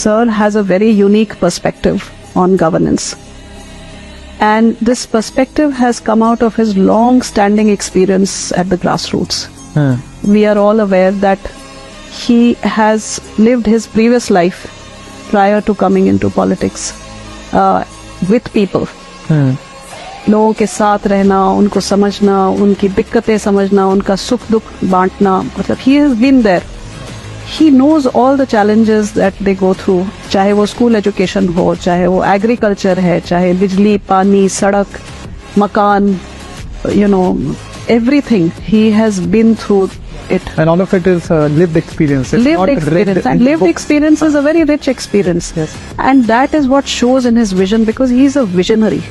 Sir has a very unique perspective on governance. And this perspective has come out of his long-standing experience at the grassroots. We are all aware that he has lived his previous life prior to coming into politics with people. लोगों के साथ रहना, उनको समझना, उनकी दिक्कतें समझना, उनका सुख दुख बांटना, मतलब he has been there. He knows all the challenges that they go through, चाहे वो स्कूल एजुकेशन हो, चाहे वो एग्रीकल्चर है, चाहे बिजली, पानी, सड़क, मकान, everything. He has been through it. And all of it is lived experience. It's Lived not experience. read And in lived books. experience is a very rich experience. Yes. And that is what shows in his vision, because he is a visionary.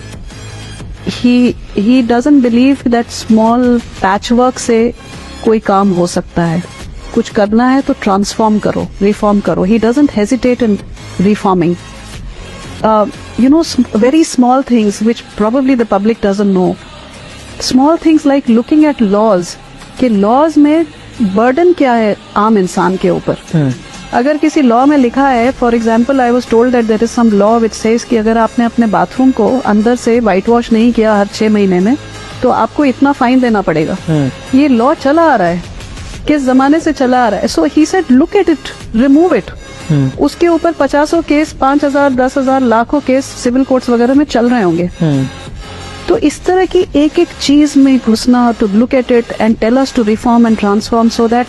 He doesn't believe that small patchwork से कोई काम हो सकता है. कुछ करना है तो ट्रांसफॉर्म करो, रिफॉर्म करो. He doesn't hesitate in reforming. Very small things which probably the public doesn't know. Small things like looking at laws, कि laws में burden क्या है आम इंसान के ऊपर. अगर किसी लॉ में लिखा है, for example I was told that there is some law which says कि अगर आपने अपने बाथरूम को अंदर से व्हाइट वॉश नहीं किया हर 6 महीने में तो आपको इतना फाइन देना पड़ेगा. ये लॉ चला आ रहा है, किस जमाने से चला आ रहा है. So he said look at it, remove it. उसके ऊपर 50 केस, 5,000, 10,000, लाखों केस सिविल कोर्ट्स वगैरह में चल रहे होंगे. तो इस तरह की एक एक चीज में घुसना, to look at it and tell us to reform and transform so that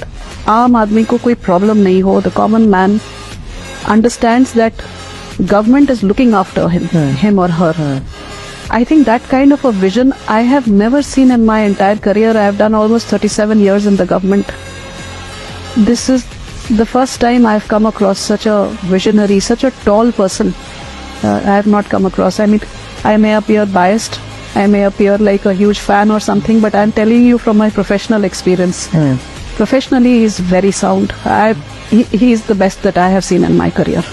आम आदमी को कोई प्रॉब्लम नहीं हो. The common man understands that government is looking after him और her. I think that kind of a vision I have never seen in my entire career. I have done almost 37 years in the government. This is the first time I have come across such a visionary, such a tall person. I have not come across. I mean, I may appear biased, I may appear like a huge fan or something, but I am telling you from my professional experience. Professionally, he is very sound. He is the best that I have seen in my career.